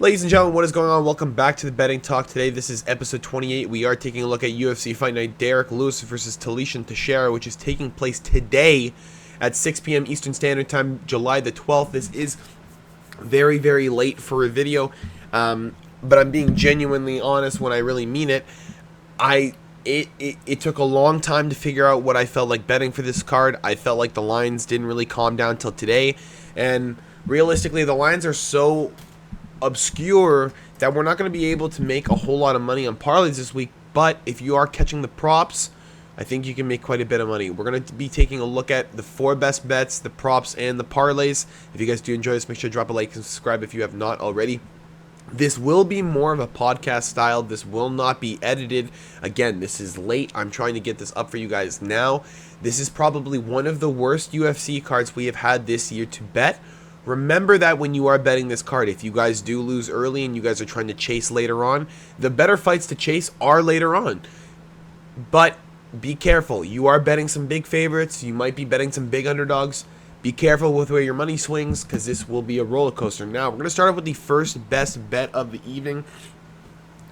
Ladies and gentlemen, what is going on? Welcome back to the Betting Talk. Today, this is episode 28. We are taking a look at UFC Fight Night Derek Lewis versus Teixeira, which is taking place today at 6 p.m. Eastern Standard Time, July the 12th. This is very, very late for a video, but I'm being genuinely honest when I really mean it. It took a long time to figure out what I felt like betting for this card. I felt like the lines didn't really calm down till today, and realistically, the lines are so obscure that we're not going to be able to make a whole lot of money on parlays this week. But if you are catching the props, I think you can make quite a bit of money. We're going to be taking a look at the 4 best bets, the props, and the parlays. If you guys do enjoy this, make sure to drop a like and subscribe if you have not already. This will be more of a podcast style. This will not be edited. Again, this is late. I'm trying to get this up for you guys now. This is probably one of the worst UFC cards we have had this year to bet. Remember that when you are betting this card, if you guys do lose early and you guys are trying to chase later on, the better fights to chase are later on. But be careful. You are betting some big favorites. You might be betting some big underdogs. Be careful with where your money swings, because this will be a roller coaster. Now, we're going to start off with the first best bet of the evening.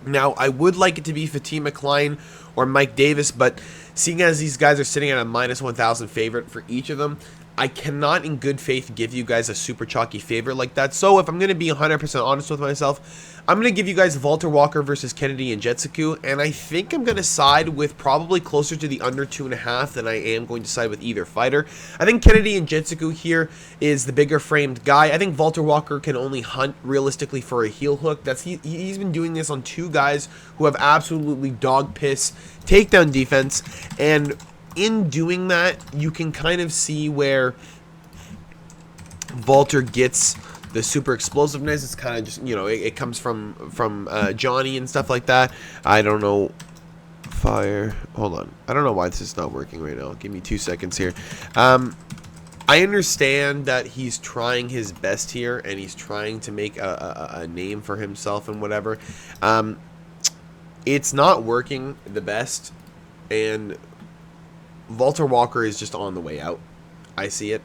Now, I would like it to be Fatima Klein or Mike Davis, but seeing as these guys are sitting at a minus 1,000 favorite for each of them, I cannot in good faith give you guys a super chalky favorite like that. So if I'm going to be 100% honest with myself, I'm going to give you guys Walter Walker versus Kennedy and Nzechukwu, and I think I'm going to side with probably closer to the under 2.5 than I am going to side with either fighter. I think Kennedy and Nzechukwu here is the bigger framed guy. I think Walter Walker can only hunt realistically for a heel hook. He's been doing this on 2 guys who have absolutely dog piss takedown defense, and in doing that, you can kind of see where Walter gets the super explosiveness. It's kind of just, you know, it comes from Johnny and stuff like that. I don't know. Fire. Hold on. I don't know why this is not working right now. Give me 2 seconds here. I understand that he's trying his best here, and he's trying to make a name for himself and whatever. It's not working the best, and Walter Walker is just on the way out. I see it.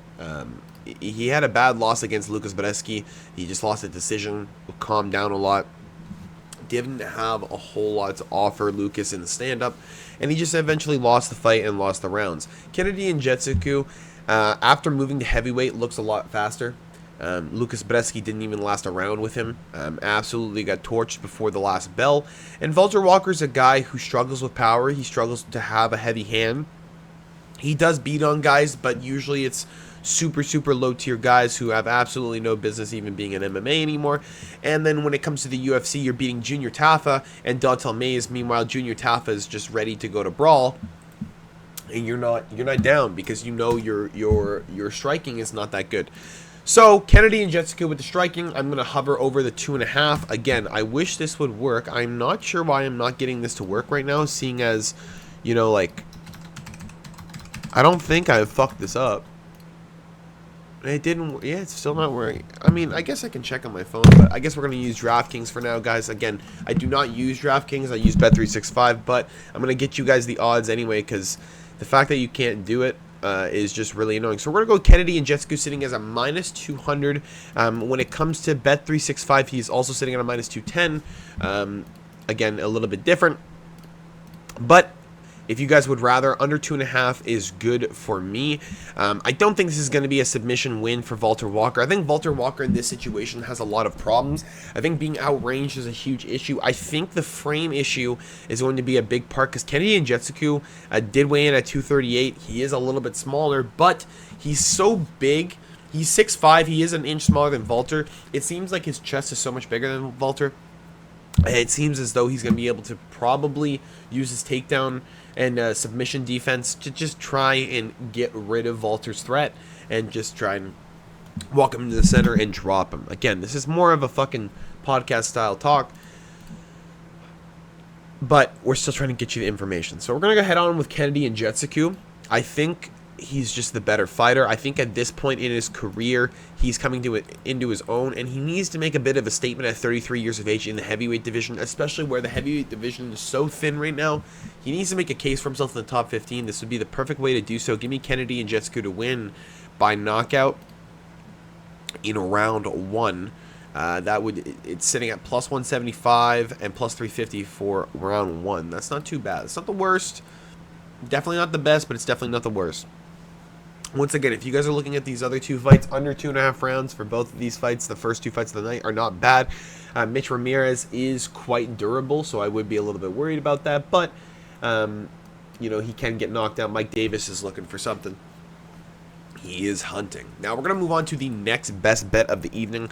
He had a bad loss against Lucas Bresky. He just lost a decision. Calmed down a lot. Didn't have a whole lot to offer Lucas in the stand-up. And he just eventually lost the fight and lost the rounds. Kennedy and Nzechukwu, after moving to heavyweight, looks a lot faster. Lucas Bresky didn't even last a round with him. Absolutely got torched before the last bell. And Walter Walker's a guy who struggles with power. He struggles to have a heavy hand. He does beat on guys, but usually it's super, super low tier guys who have absolutely no business even being in MMA anymore. And then when it comes to the UFC, you're beating Junior Tafa and Dontel Mays. Meanwhile, Junior Tafa is just ready to go to brawl, and you're not down because you know your striking is not that good. So Kennedy and Nzechukwu with the striking, I'm going to hover over the 2.5. Again, I wish this would work. I'm not sure why I'm not getting this to work right now, seeing as, you know, like, I don't think I fucked this up. It didn't. Yeah, it's still not working. I mean, I guess I can check on my phone, but I guess we're going to use DraftKings for now, guys. Again, I do not use DraftKings. I use Bet365, but I'm going to get you guys the odds anyway, because the fact that you can't do it is just really annoying. So we're going to go Kennedy and Nzechukwu sitting as a minus 200. When it comes to Bet365, he's also sitting at a minus 210. Again, a little bit different. But if you guys would rather, under 2.5 is good for me. I don't think this is going to be a submission win for Walter Walker. I think Walter Walker in this situation has a lot of problems. I think being outranged is a huge issue. I think the frame issue is going to be a big part, because Kennedy and Nzechukwu did weigh in at 238. He is a little bit smaller, but he's so big. He's 6'5". He is an inch smaller than Walter. It seems like his chest is so much bigger than Walter. And it seems as though he's going to be able to probably use his takedown and submission defense to just try and get rid of Walter's threat and just try and walk him to the center and drop him. Again, this is more of a fucking podcast style talk, but we're still trying to get you the information. So we're going to go head on with Kennedy and Nzechukwu. I think he's just the better fighter. I think at this point in his career, he's coming to into his own, and he needs to make a bit of a statement at 33 years of age in the heavyweight division, especially where the heavyweight division is so thin right now. He needs to make a case for himself in the top 15. This would be the perfect way to do so. Give me Kennedy and Nzechukwu to win by knockout in round 1. It's sitting at plus 175 and plus 350 for round 1. That's not too bad. It's not the worst. Definitely not the best, but it's definitely not the worst. Once again, if you guys are looking at these other 2 fights, under 2.5 rounds for both of these fights, the first 2 fights of the night are not bad. Mitch Ramirez is quite durable, so I would be a little bit worried about that. But, you know, he can get knocked out. Mike Davis is looking for something. He is hunting. Now, we're going to move on to the next best bet of the evening.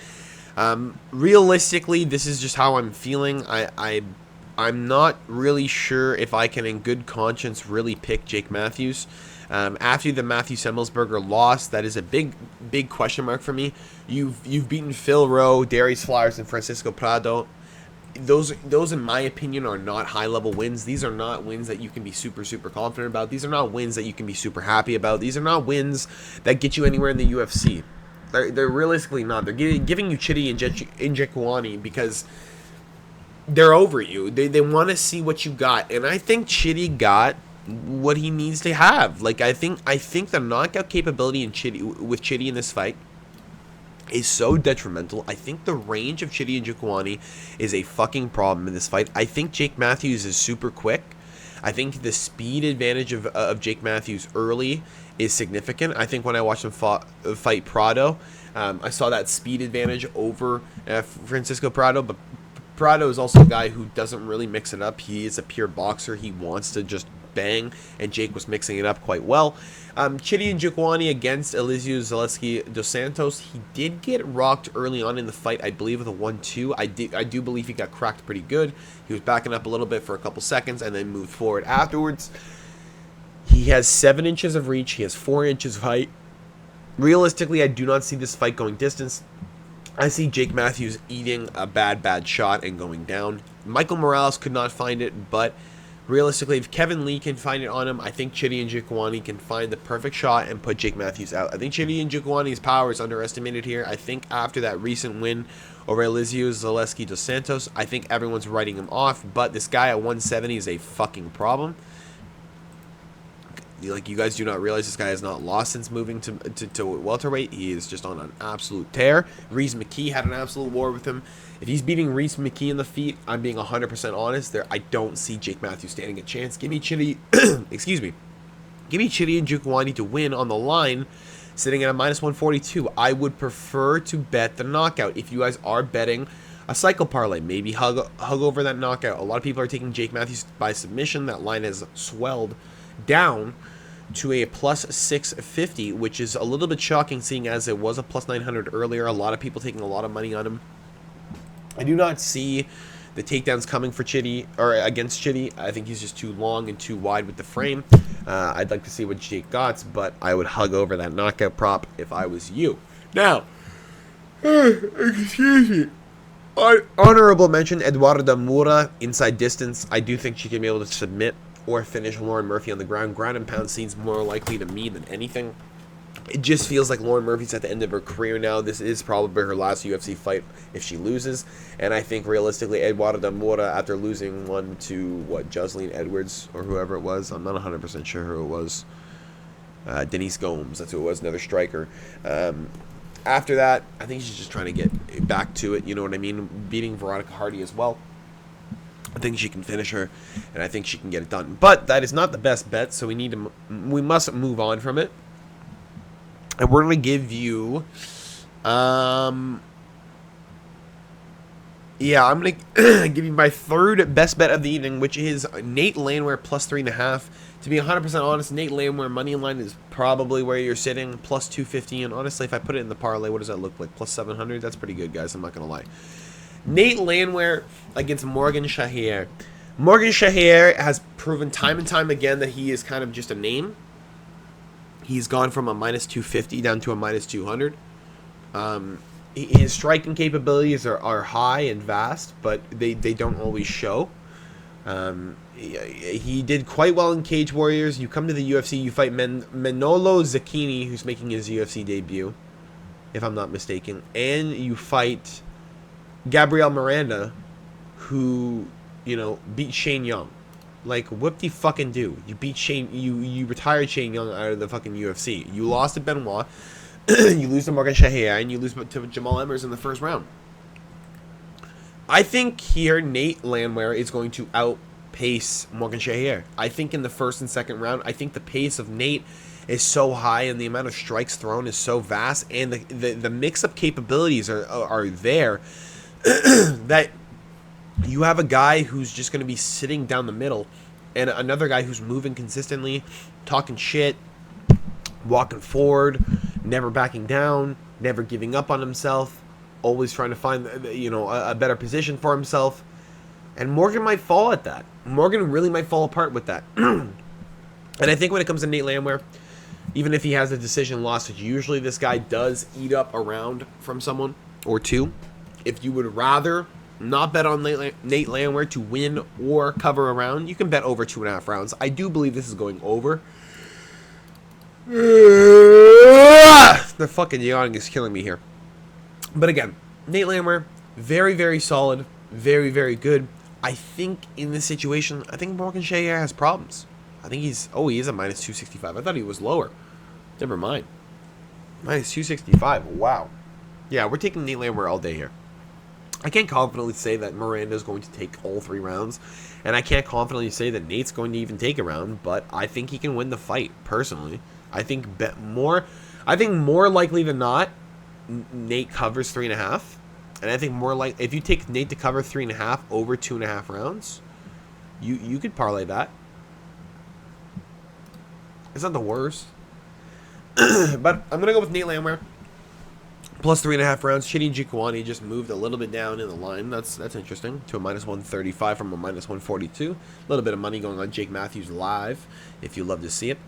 Realistically, this is just how I'm feeling. I'm not really sure if I can, in good conscience, really pick Jake Matthews. After the Matthew Semmelsberger loss, that is a big question mark for me. You've beaten Phil Rowe, Darius Flowers, and Francisco Prado. Those in my opinion are not high level wins. These are not wins that you can be super confident about. These are not wins that you can be super happy about. These are not wins that get you anywhere in the UFC. They're realistically not. They're giving you Chidi and Njokuani because they're over you. They want to see what you got, and I think Chidi got what he needs to have. Like I think the knockout capability with Chidi in this fight is so detrimental. I think the range of Chidi and Njokuani is a fucking problem in this fight. I think Jake Matthews is super quick. I think the speed advantage of Jake Matthews early is significant. I think when I watched him fight Prado, I saw that speed advantage over Francisco Prado, but Prado is also a guy who doesn't really mix it up. He is a pure boxer. He wants to just bang, and Jake was mixing it up quite well. Chidi and Njokuani against Elizeu Zaleski dos Santos. He did get rocked early on in the fight, I believe, with a 1-2. I do believe he got cracked pretty good. He was backing up a little bit for a couple seconds and then moved forward afterwards. He has 7 inches of reach. He has 4 inches of height. Realistically, I do not see this fight going distance. I see Jake Matthews eating a bad shot and going down. Michael Morales could not find it, but realistically, if Kevin Lee can find it on him, I think Chidi and Njokuani can find the perfect shot and put Jake Matthews out. I think Chidi and Njokuani's power is underestimated here. I think after that recent win over Elizeu Zaleski dos Santos, I think everyone's writing him off, but this guy at 170 is a fucking problem. Like, you guys do not realize this guy has not lost since moving to welterweight. He is just on an absolute tear. Reese McKee had an absolute war with him. If he's beating Reese McKee in the feet, I'm being 100% honest. I don't see Jake Matthews standing a chance. Give me Chidi, excuse me. Give me Chidi and Njokuani to win on the line, sitting at a minus 142. I would prefer to bet the knockout. If you guys are betting a cycle parlay, maybe hug over that knockout. A lot of people are taking Jake Matthews by submission. That line has swelled down to a plus 650, which is a little bit shocking, seeing as it was a plus 900 earlier. A lot of people taking a lot of money on him. I do not see the takedowns coming for Chidi, or against Chidi. I think he's just too long and too wide with the frame. I'd like to see what Jake got, but I would hug over that knockout prop if I was you. Now, excuse me. Honorable mention, Eduarda Moura, inside distance. I do think she can be able to submit or finish Lauren Murphy on the ground. Ground and pound seems more likely to me than anything. It just feels like Lauren Murphy's at the end of her career now. This is probably her last UFC fight if she loses. And I think realistically, Eduarda Moura, after losing one to, Jocelyn Edwards or whoever it was. I'm not 100% sure who it was. Denise Gomes, that's who it was, another striker. After that, I think she's just trying to get back to it. You know what I mean? Beating Veronica Hardy as well. I think she can finish her, and I think she can get it done. But that is not the best bet, so we must move on from it. And we're going to give you, I'm going to give you my third best bet of the evening, which is Nate Landwehr plus 3.5. To be 100% honest, Nate Landwehr money line is probably where you're sitting, plus 250. And honestly, if I put it in the parlay, what does that look like? Plus 700? That's pretty good, guys. I'm not going to lie. Nate Landwehr against Morgan Shaher. Morgan Shaher has proven time and time again that he is kind of just a name. He's gone from a minus 250 down to a minus 200. His striking capabilities are high and vast, but they don't always show. He did quite well in Cage Warriors. You come to the UFC, you fight Manolo Zacchini, who's making his UFC debut, if I'm not mistaken, and you fight Gabriel Miranda, who, beat Shane Young. Like, what do you fucking do? You beat Shane, you retired Shane Young out of the fucking UFC. You lost to Benoit, you lose to Morgan Shaher, and you lose to Jamal Emmers in the first round. I think here Nate Landwehr is going to outpace Morgan Teixeira. I think in the first and second round, I think the pace of Nate is so high and the amount of strikes thrown is so vast, and the mix-up capabilities are there that you have a guy who's just going to be sitting down the middle and another guy who's moving consistently, talking shit, walking forward, never backing down, never giving up on himself, always trying to find, you know, a better position for himself. And Morgan might fall at that. Morgan really might fall apart with that. And I think when it comes to Nate Landwehr, even if he has a decision loss, which usually this guy does eat up a round from someone or two, if you would rather not bet on Nate Landwehr to win or cover a round, you can bet over 2.5 rounds. I do believe this is going over. The fucking yawning is killing me here. But again, Nate Landwehr, very, very solid, very, very good. I think in this situation, I think Morgan Teixeira has problems. I think he is a minus 265. I thought he was lower. Never mind. Minus 265. Wow. Yeah, we're taking Nate Landwehr all day here. I can't confidently say that Miranda is going to take all 3 rounds, and I can't confidently say that Nate's going to even take a round, but I think he can win the fight, personally. I think more likely than not, Nate covers 3.5, and I think more like if you take Nate to cover 3.5 over 2.5 rounds, you could parlay that. It's not the worst. But I'm going to go with Nate Landwehr. Plus 3.5 rounds. Chidi Njokuani just moved a little bit down in the line. That's interesting. To a minus 135 from a minus 142. A little bit of money going on Jake Matthews live, if you love to see it.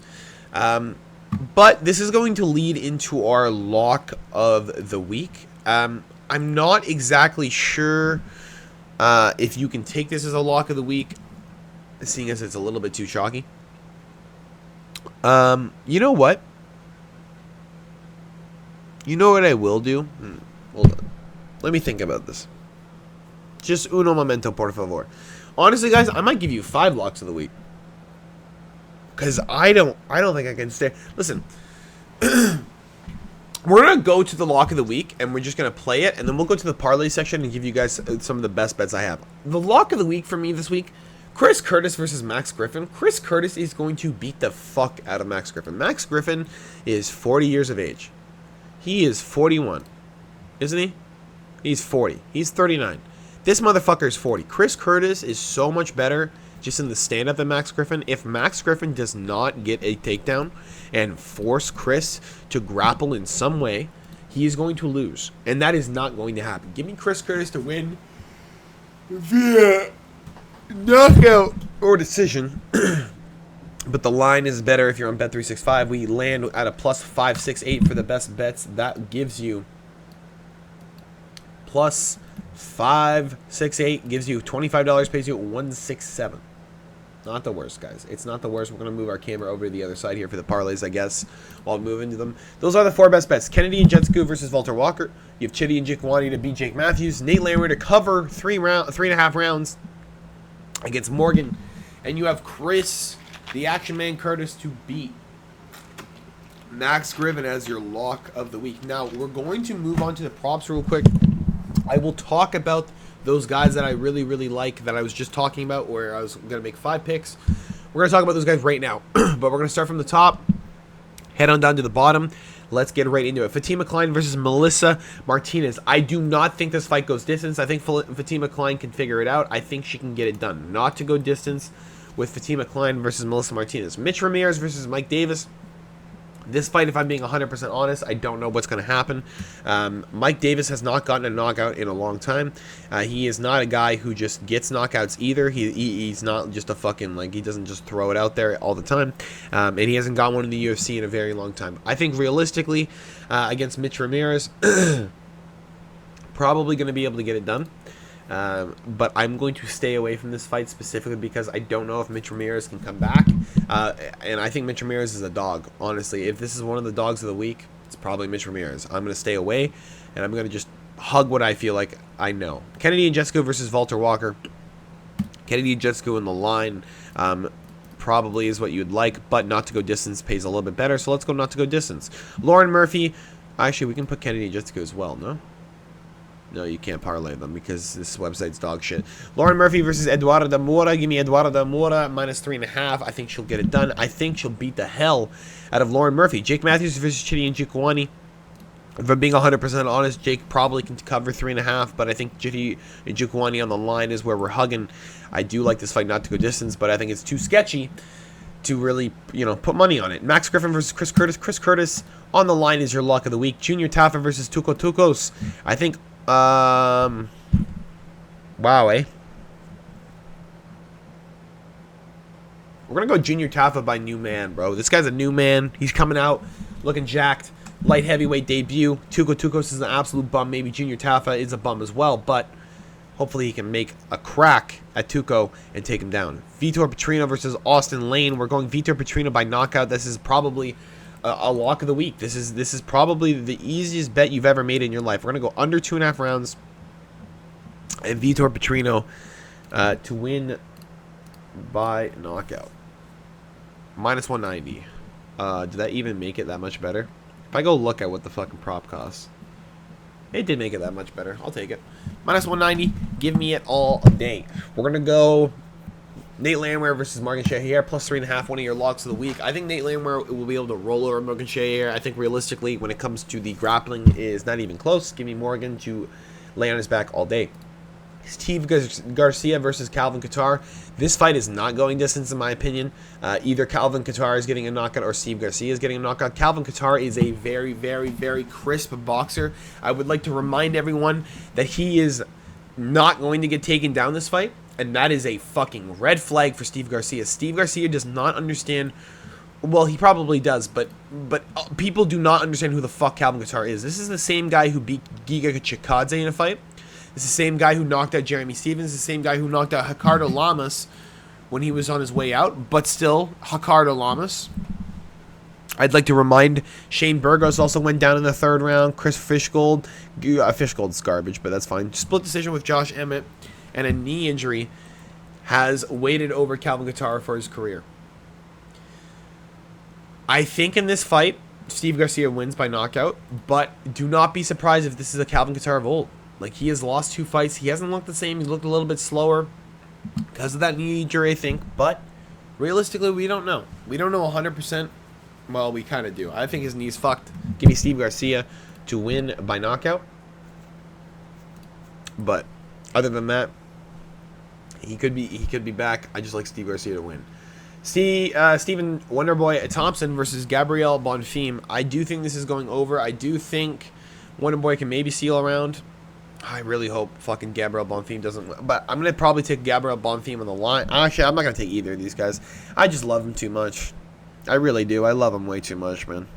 But this is going to lead into our lock of the week. I'm not exactly sure if you can take this as a lock of the week, seeing as it's a little bit too chalky. You know what? You know what I will do? Hold on. Let me think about this. Just uno momento, por favor. Honestly, guys, I might give you 5 locks of the week. Because I don't think I can stay. Listen. We're going to go to the lock of the week, and we're just going to play it, and then we'll go to the parlay section and give you guys some of the best bets I have. The lock of the week for me this week, Chris Curtis versus Max Griffin. Chris Curtis is going to beat the fuck out of Max Griffin. Max Griffin is 40 years of age. He is 41, isn't he? He's 40. He's 39. This motherfucker is 40. Chris Curtis is so much better just in the stand-up than Max Griffin. If Max Griffin does not get a takedown and force Chris to grapple in some way, he is going to lose. And that is not going to happen. Give me Chris Curtis to win via knockout or decision. But the line is better if you're on Bet365. We land at a plus 568 for the best bets. That gives you plus 568, gives you $25, pays you $167. Not the worst, guys. It's not the worst. We're going to move our camera over to the other side here for the parlays, I guess, while we move into them. Those are the 4 best bets. Kennedy and Jetsku versus Walter Walker. You have Chidi and Njokuani to beat Jake Matthews. Nate Landwehr to cover 3.5 rounds against Morgan. And you have Chris, the Action Man Curtis, to beat Max Griffin as your lock of the week. Now, we're going to move on to the props real quick. I will talk about those guys that I really, really like that I was just talking about, where I was going to make 5 picks. We're going to talk about those guys right now. But we're going to start from the top, head on down to the bottom. Let's get right into it. Fatima Klein versus Melissa Martinez. I do not think this fight goes distance. I think Fatima Klein can figure it out. I think she can get it done. Not to go distance with Fatima Klein versus Melissa Martinez. Mitch Ramirez versus Mike Davis. This fight, if I'm being 100% honest, I don't know what's going to happen. Mike Davis has not gotten a knockout in a long time. He is not a guy who just gets knockouts either. He's not just a fucking, like, he doesn't just throw it out there all the time. And he hasn't got one in the UFC in a very long time. I think realistically, against Mitch Ramirez, probably going to be able to get it done. But I'm going to stay away from this fight specifically because I don't know if Mitch Ramirez can come back. And I think Mitch Ramirez is a dog, honestly. If this is one of the dogs of the week, it's probably Mitch Ramirez. I'm going to stay away, and I'm going to just hug what I feel like I know. Kennedy and Jessica versus Walter Walker. Kennedy and Jessica in the line probably is what you'd like, but not to go distance pays a little bit better, so let's go not to go distance. Lauren Murphy. Actually, we can put Kennedy and Jessica as well, no? No, you can't parlay them because this website's dog shit. Lauren Murphy versus Eduarda Moura. Give me Eduarda Moura minus 3.5. I think she'll get it done. I think she'll beat the hell out of Lauren Murphy. Jake Matthews versus Chidi Njokuani. If I'm being 100% honest, Jake probably can cover 3.5, but I think Chidi Njokuani on the line is where we're hugging. I do like this fight not to go distance, but I think it's too sketchy to really, put money on it. Max Griffin versus Chris Curtis. Chris Curtis on the line is your lock of the week. Junior Tafa versus Tuco Tucos. I think, wow, eh? We're going to go Junior Tafa by new man, bro. This guy's a new man. He's coming out looking jacked. Light heavyweight debut. Tuco Tucos is an absolute bum. Maybe Junior Tafa is a bum as well, but hopefully he can make a crack at Tuco and take him down. Vitor Petrino versus Austin Lane. We're going Vitor Petrino by knockout. This is probably a lock of the week. This is probably the easiest bet you've ever made in your life. We're going to go under 2.5 rounds and Vitor Petrino to win by knockout. Minus 190. Did that even make it that much better? If I go look at what the fucking prop costs, it did make it that much better. I'll take it. Minus 190. Give me it all day. We're going to go Nate Landwehr versus Morgan Shahier, plus 3.5, one of your locks of the week. I think Nate Landwehr will be able to roll over Morgan Shahier. I think realistically, when it comes to the grappling, is not even close. Give me Morgan to lay on his back all day. Steve Garcia versus Calvin Kattar. This fight is not going distance, in my opinion. Either Calvin Kattar is getting a knockout or Steve Garcia is getting a knockout. Calvin Kattar is a very, very, very crisp boxer. I would like to remind everyone that he is not going to get taken down this fight, and that is a fucking red flag for Steve Garcia. Steve Garcia does not understand. Well, he probably does, but people do not understand who the fuck Calvin Kattar is. This is the same guy who beat Giga Chikadze in a fight. It's the same guy who knocked out Jeremy Stevens, the same guy who knocked out Ricardo Lamas when he was on his way out, but still, Ricardo Lamas. I'd like to remind Shane Burgos also went down in the third round. Chris Fishgold, Fishgold's garbage, but that's fine. Split decision with Josh Emmett, and a knee injury has waited over Calvin Kattar for his career. I think in this fight, Steve Garcia wins by knockout, but do not be surprised if this is a Calvin Kattar of old. Like, he has lost 2 fights. He hasn't looked the same. He's looked a little bit slower because of that knee injury, I think. But realistically, we don't know. We don't know 100%. Well, we kind of do. I think his knee's fucked. Give me Steve Garcia to win by knockout. But other than that, he could be back. I just like Steve Garcia to win. Stephen Wonderboy Thompson versus Gabriel Bonfim. I do think this is going over. I do think Wonderboy can maybe seal around. I really hope fucking Gabriel Bonfim doesn't win. But I'm going to probably take Gabriel Bonfim on the line. Actually, I'm not going to take either of these guys. I just love him too much. I really do. I love him way too much, man.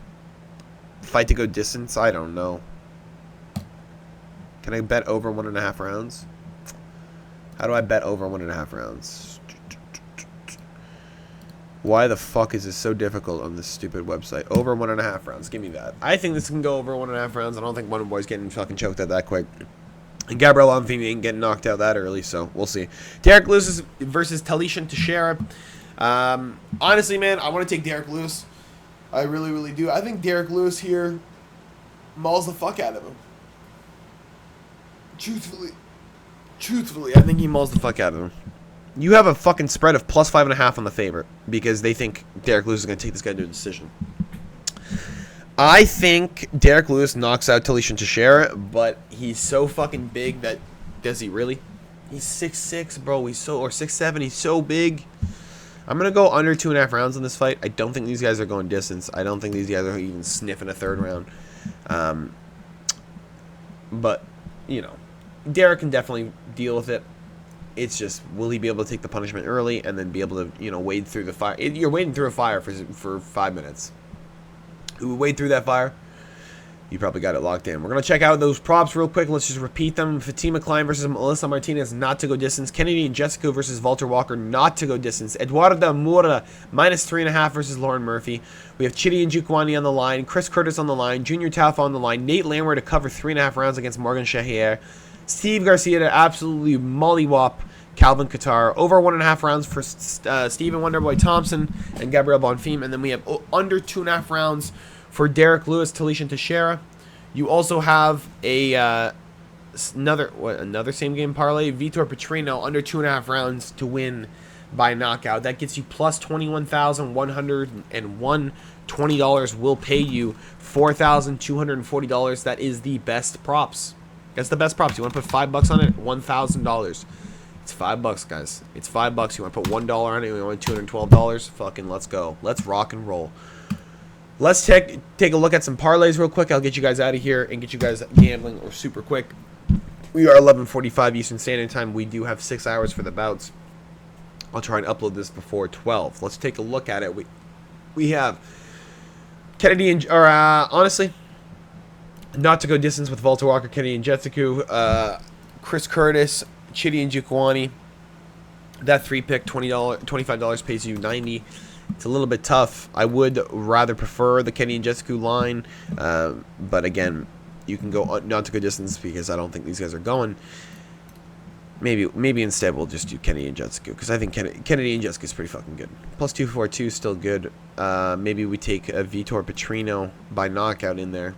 Fight to go distance? I don't know. Can I bet over 1.5 rounds? How do I bet over 1.5 rounds? Why the fuck is this so difficult on this stupid website? Over 1.5 rounds. Give me that. I think this can go over 1.5 rounds. I don't think Wonderboy's getting fucking choked out that quick. And Gabriel Bonfim ain't getting knocked out that early, so we'll see. Derek Lewis versus Talisha Teixeira. Honestly, man, I want to take Derek Lewis. I really, really do. I think Derek Lewis here mauls the fuck out of him. Truthfully, I think he mauls the fuck out of him. You have a fucking spread of plus 5.5 on the favorite because they think Derek Lewis is going to take this guy to a decision. I think Derek Lewis knocks out Talisha Teixeira, but he's so fucking big that does he really? He's 6'6", bro. He's so, or 6'7". He's so big. I'm gonna go under 2.5 rounds in this fight. I don't think these guys are going distance. I don't think these guys are even sniffing a third round. But Derek can definitely deal with it. It's just, will he be able to take the punishment early and then be able to, wade through the fire? You're wading through a fire for 5 minutes. Who would wade through that fire? You probably got it locked in. We're going to check out those props real quick. Let's just repeat them. Fatima Klein versus Melissa Martinez, not to go distance. Kennedy and Jessica versus Walter Walker, not to go distance. Eduarda Moura, minus 3.5 versus Lauren Murphy. We have Chidi Njokuani on the line. Chris Curtis on the line. Junior Tafa on the line. Nate Landwehr to cover 3.5 rounds against Morgan Shahier. Steve Garcia to absolutely mollywop Calvin Kattar. Over 1.5 rounds for Stephen Wonderboy Thompson and Gabriel Bonfim. And then we have under 2.5 rounds for Derek Lewis, Talisha Teixeira. You also have a another same game parlay. Vitor Petrino under 2.5 rounds to win by knockout. That gets you plus 21,101. $20 will pay you $4,240. That is the best props. That's the best props. You want to put $5 on it? $1,000. It's $5, guys. It's $5. You want to put $1 on it? You want $212? Fucking let's go. Let's rock and roll. Let's take a look at some parlays real quick. I'll get you guys out of here and get you guys gambling or super quick. We are 11:45 Eastern Standard Time. We do have 6 hours for the bouts. I'll try and upload this before 12. Let's take a look at it. We have Kennedy and honestly, not to go distance with Walter Walker, Kennedy and Jetsuku, Chris Curtis, Chidi and Jukwani. That 3-pick, $25 pays you $90. It's a little bit tough. I would rather prefer the Kenny and Jetsuku line, but again, you can go not to go distance because I don't think these guys are going. Maybe instead we'll just do Kenny and Jetsuku because I think Kennedy and Jetsuku is pretty fucking good. Plus 242 is still good. Maybe we take a Vitor Petrino by knockout in there,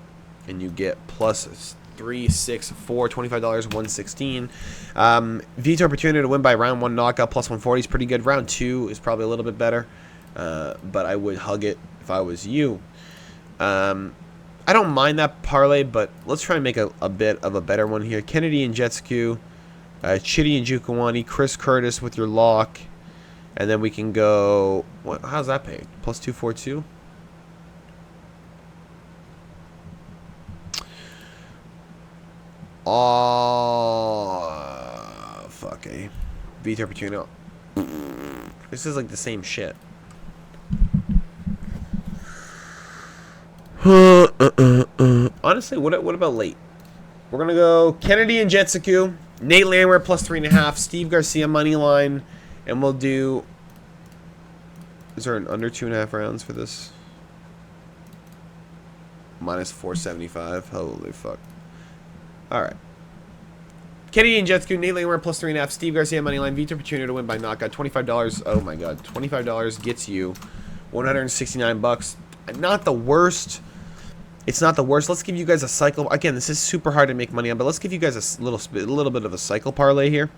and you get plus 364, $25, 116. Vitor Petrino to win by round 1 knockout plus 140 is pretty good. Round 2 is probably a little bit better, but I would hug it if I was you. I don't mind that parlay, but let's try and make a bit of a better one here. Kennedy and Jetsuku, Chidi and Jukwani, Chris Curtis with your lock, and then we can go. How's that pay? Plus 242. Oh, fuck a Vitor Petrino. This is like the same shit. Honestly, what about late? We're gonna go Kennedy and Jetsuku, Nate Landwehr plus 3.5, Steve Garcia money line, and we'll do. Is there an under 2.5 rounds for this? Minus 475. Holy fuck. Alright. Kennedy and Jetsuku, Nate Landwehr plus 3.5, Steve Garcia moneyline, Vitor Petrino to win by knockout, $25. Oh my god, $25 gets you $169. Not the worst. It's not the worst. Let's give you guys a cycle. Again, this is super hard to make money on, but let's give you guys a little bit of a cycle parlay here.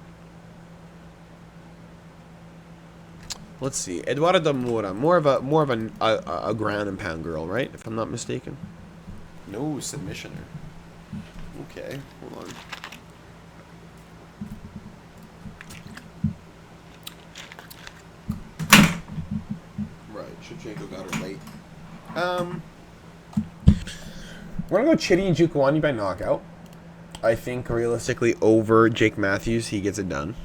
Let's see. Eduardo Mura, more of a ground and pound girl, right? If I'm not mistaken. No submissioner. Okay, hold on. Right, Shevchenko got her late. We're gonna go Chidi and Jukwani by knockout. I think realistically over Jake Matthews, he gets it done.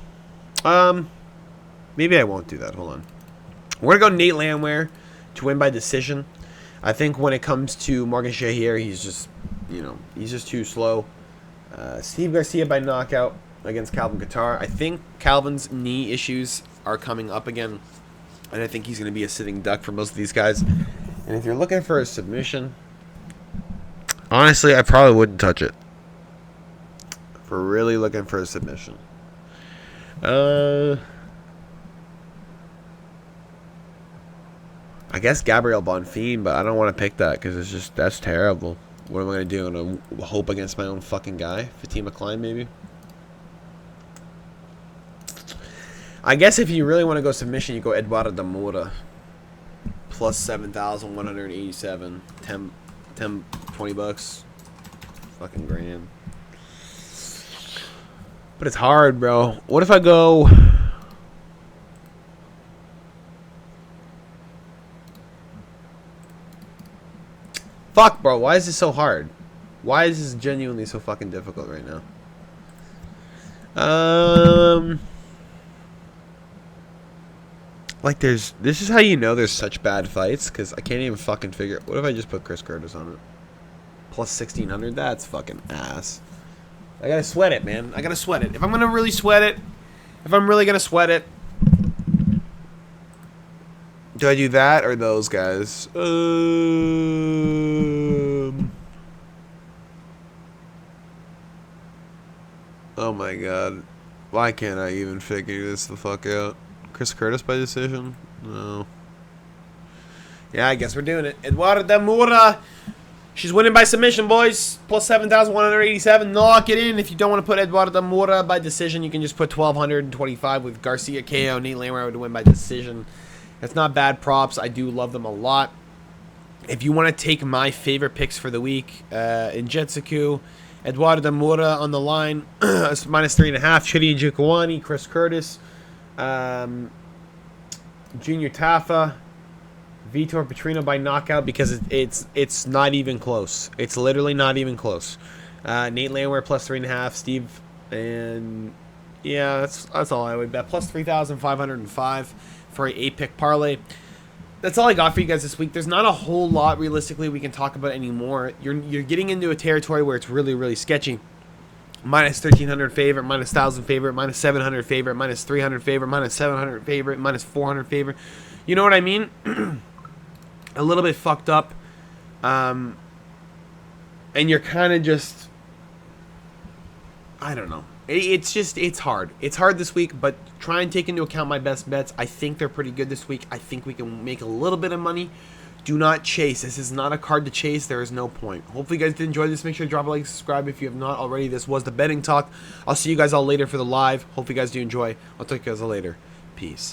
Maybe I won't do that. Hold on. We're gonna go Nate Landwehr to win by decision. I think when it comes to Morgan Teixeira, he's just, he's just too slow. Steve Garcia by knockout against Calvin Kattar. I think Calvin's knee issues are coming up again, and I think he's going to be a sitting duck for most of these guys. And if you're looking for a submission, honestly, I probably wouldn't touch it. If we're really looking for a submission. I guess Gabriel Bonfim, but I don't want to pick that because that's terrible. What am I going to do? I'm going to hope against my own fucking guy? Fatima Klein, maybe? I guess if you really want to go submission, you go Eduardo Mura. Plus 7,187. 20 bucks. Fucking grand. But it's hard, bro. What if I go... Fuck, bro. Why is this so hard? Why is this genuinely so fucking difficult right now? Like, this is how you know there's such bad fights, because I can't even fucking figure... What if I just put Chris Curtis on it? Plus 1,600? That's fucking ass. I gotta sweat it, man. I gotta sweat it. If I'm gonna really sweat it... If I'm really gonna sweat it... Do I do that or those guys? Oh my god. Why can't I even figure this the fuck out? Chris Curtis by decision? No. Yeah, I guess we're doing it. Eduardo Mura She's winning by submission, boys. Plus 7,187. Knock it in. If you don't want to put Eduardo Moura by decision, you can just put 1,225 with Garcia KO. Nate Landwehr would win by decision. That's not bad props. I do love them a lot. If you want to take my favorite picks for the week, in Jetsuku, Eduardo Moura on the line, minus 3.5. Chidi Njokuani, Chris Curtis, Junior Tafa, Vitor Petrino by knockout, because it's not even close. It's literally not even close. Nate Landwehr plus 3.5. Steve, and yeah, that's all I would bet. Plus 3,505 for a 8-pick parlay. That's all I got for you guys this week. There's not a whole lot realistically we can talk about anymore. You're getting into a territory where it's really, really sketchy. Minus 1,300 favorite, minus 1,000 favorite, minus 700 favorite, minus 300 favorite, minus 700 favorite, minus 400 favorite. You know what I mean? A little bit fucked up. And you're kind of just, I don't know. It's hard. It's hard this week, but try and take into account my best bets. I think they're pretty good this week. I think we can make a little bit of money. Do not chase. This is not a card to chase. There is no point. Hopefully you guys did enjoy this. Make sure to drop a like, subscribe if you have not already. This was the betting talk. I'll see you guys all later for the live. Hope you guys do enjoy. I'll talk to you guys all later. Peace.